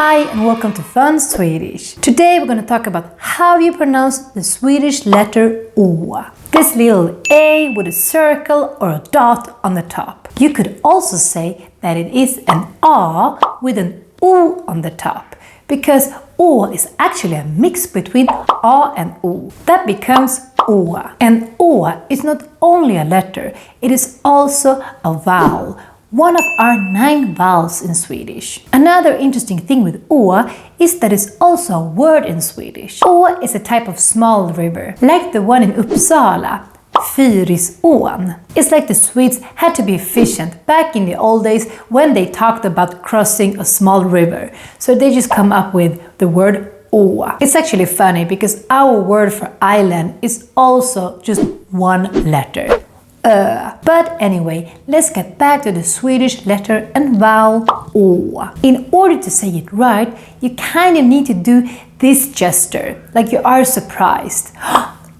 Hi and welcome to Fun Swedish. Today we're going to talk about how you pronounce the Swedish letter O. This little A with a circle or a dot on the top. You could also say that it is an A with an O on the top, because O is actually a mix between A and O. That becomes O. And O is not only a letter, it is also a vowel. One of our 9 vowels in Swedish. Another interesting thing with å is that it's also a word in Swedish. Å is a type of small river, like the one in Uppsala, Fyrisån. It's like the Swedes had to be efficient back in the old days when they talked about crossing a small river. So they just come up with the word å. It's actually funny because our word for island is also just one letter. But anyway, let's get back to the Swedish letter and vowel å. In order to say it right, you kind of need to do this gesture, like you are surprised.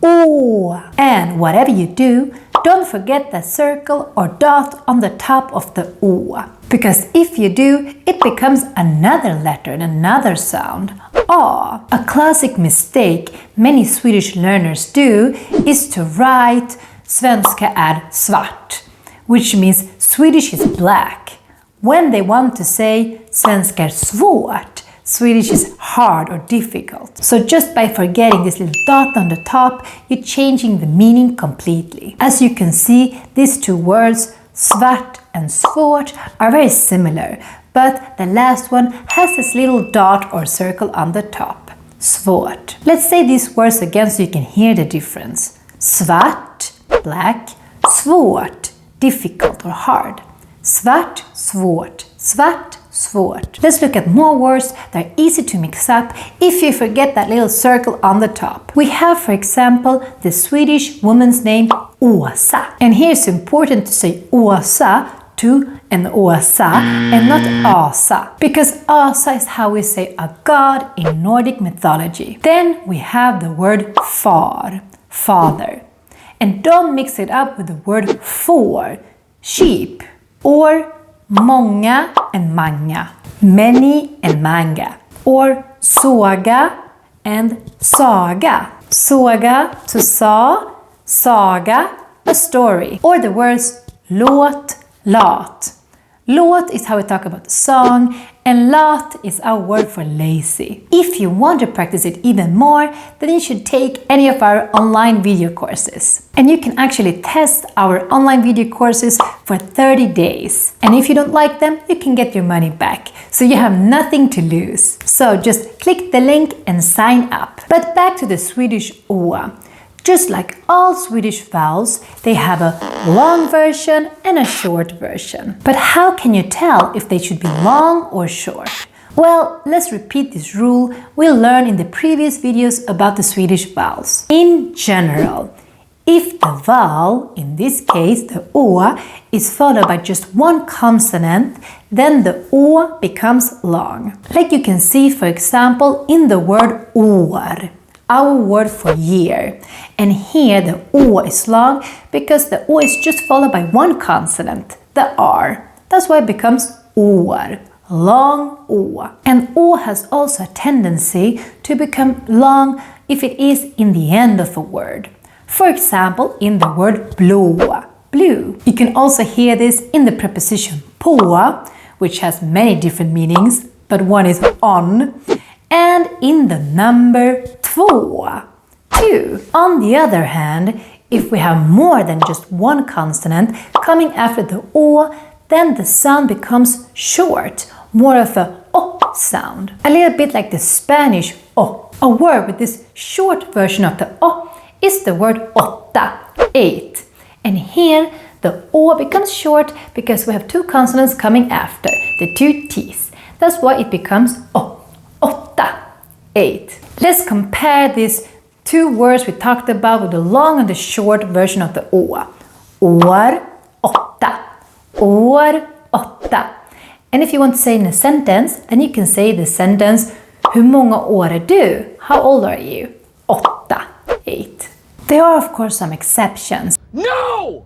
Å! And whatever you do, don't forget that circle or dot on the top of the å. Because if you do, it becomes another letter and another sound. A. A classic mistake many Swedish learners do is to write Svenska är svart, which means Swedish is black, when they want to say Svenska är svårt, Swedish is hard or difficult. So just by forgetting this little dot on the top, you're changing the meaning completely. As you can see, these two words, svart and svårt, are very similar, but the last one has this little dot or circle on the top. Svårt. Let's say these words again so you can hear the difference. Svart, black, svårt, difficult or hard. Svart, svårt, svart, svårt. Let's look at more words that are easy to mix up if you forget that little circle on the top. We have, for example, the Swedish woman's name Åsa. And here it's important to say Åsa to an Åsa and not Asa, because Asa is how we say a god in Nordic mythology. Then we have the word far, father. And don't mix it up with the word får, sheep, or många and manga, many and manga, or såga and saga. Såga, to saw, saga, a story. Or the words låt, lat. Låt is how we talk about the song, and lat is our word for lazy. If you want to practice it even more, then you should take any of our online video courses. And you can actually test our online video courses for 30 days. And if you don't like them, you can get your money back. So you have nothing to lose. So just click the link and sign up. But back to the Swedish å. Just like all Swedish vowels, they have a long version and a short version. But how can you tell if they should be long or short? Well, let's repeat this rule we learned in the previous videos about the Swedish vowels. In general, if the vowel, in this case the å, is followed by just one consonant, then the å becomes long. Like you can see, for example, in the word år, our word for year. And here the å is long because the å is just followed by one consonant, the r. That's why it becomes år, long å. And å has also a tendency to become long if it is in the end of a word. For example, in the word blå, blue. You can also hear this in the preposition på, which has many different meanings, but one is on. And in the number två, 2. On the other hand, if we have more than just one consonant coming after the å, then the sound becomes short, more of a o sound. A little bit like the Spanish o. A word with this short version of the o is the word åtta, 8. And here the å becomes short because we have 2 consonants coming after, the 2 t's. That's why it becomes o. 8. Let's compare these 2 words we talked about with the long and the short version of the å. År, åtta. År, åtta. And if you want to say in a sentence, then you can say the sentence hur många år är du? How old are you? 8, 8. There are of course some exceptions. No!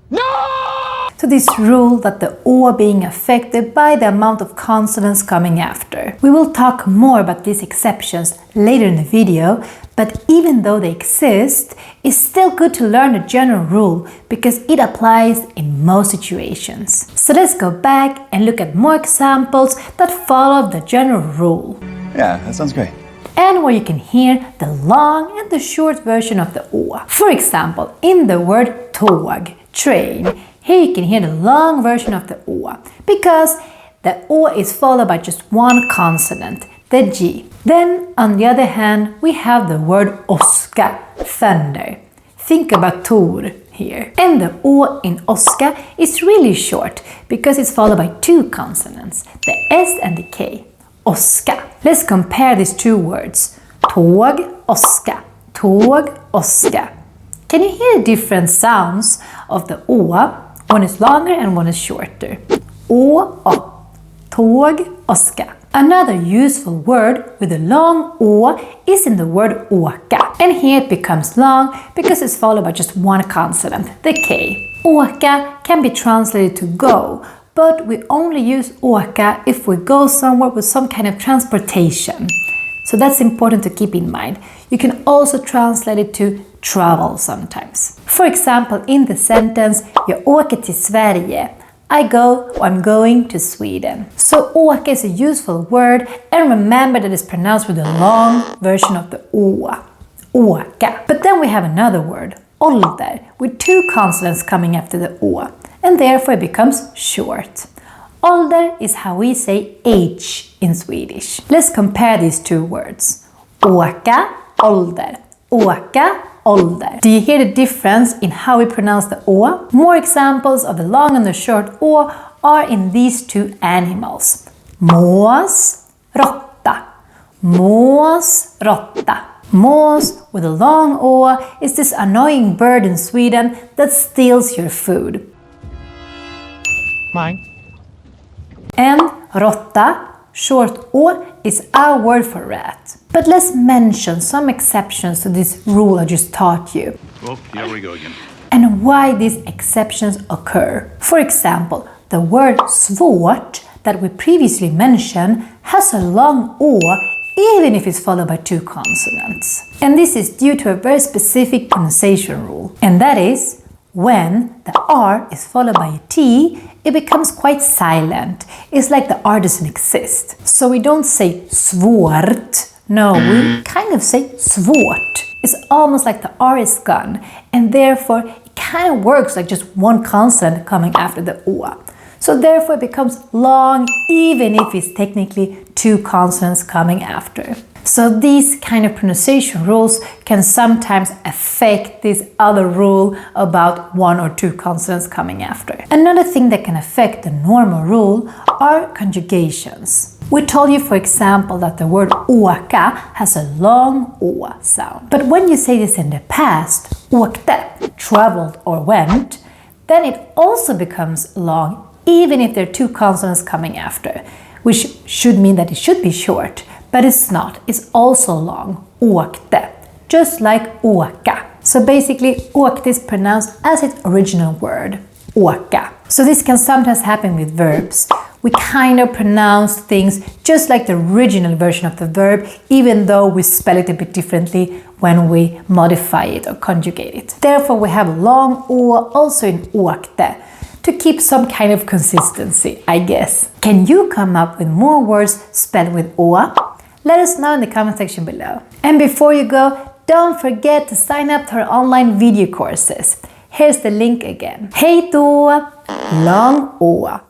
No! to this rule that the O being affected by the amount of consonants coming after. We will talk more about these exceptions later in the video, but even though they exist, it's still good to learn the general rule because it applies in most situations. So let's go back and look at more examples that follow the general rule. Yeah, that sounds great. And where you can hear the long and the short version of the O. For example, in the word tåg, train, here you can hear the long version of the O because the O is followed by just one consonant, the G. Then, on the other hand, we have the word åska, thunder. Think about Tor here. And the O in åska is really short because it's followed by two consonants, the S and the K. Åska. Let's compare these two words. Tåg, åska. Tåg, åska. Can you hear the different sounds of the O? One is longer and one is shorter. Å, å. Tåg, åska. Another useful word with a long O is in the word åka. And here it becomes long because it's followed by just one consonant, the K. Åka can be translated to go, but we only use åka if we go somewhere with some kind of transportation. So that's important to keep in mind. You can also translate it to travel sometimes. For example, in the sentence, jag åker till Sverige. I'm going to Sweden. So åka is a useful word, and remember that it's pronounced with a long version of the å. Åka. But then we have another word, ålder, with two consonants coming after the å, and therefore it becomes short. Ålder is how we say age in Swedish. Let's compare these two words. Åka, ålder. Åka, ålder. Do you hear the difference in how we pronounce the å? More examples of the long and the short å are in these two animals. Mås, råtta. Mås, råtta. Mås with a long å is this annoying bird in Sweden that steals your food. Mine. And råtta, short å, is our word for rat. But let's mention some exceptions to this rule I just taught you. Oh, here we go again. And why these exceptions occur. For example, the word svårt that we previously mentioned has a long å even if it's followed by two consonants. And this is due to a very specific pronunciation rule. And that is, when the R is followed by a T, it becomes quite silent. It's like the R doesn't exist. So we don't say svårt. No, we kind of say svårt. It's almost like the R is gone, and therefore it kind of works like just one consonant coming after the O. So therefore it becomes long even if it's technically two consonants coming after. So these kind of pronunciation rules can sometimes affect this other rule about one or two consonants coming after. Another thing that can affect the normal rule are conjugations. We told you, for example, that the word åka has a long å sound. But when you say this in the past, åkte, traveled or went, then it also becomes long even if there are two consonants coming after, which should mean that it should be short, but it's not. It's also long, åkte, just like åka. So basically, åkte is pronounced as its original word, åka. So this can sometimes happen with verbs. We kind of pronounce things just like the original version of the verb, even though we spell it a bit differently when we modify it or conjugate it. Therefore, we have a long å also in åkte to keep some kind of consistency, I guess. Can you come up with more words spelled with å? Let us know in the comment section below. And before you go, don't forget to sign up to our online video courses. Here's the link again. Hej då! Lång å!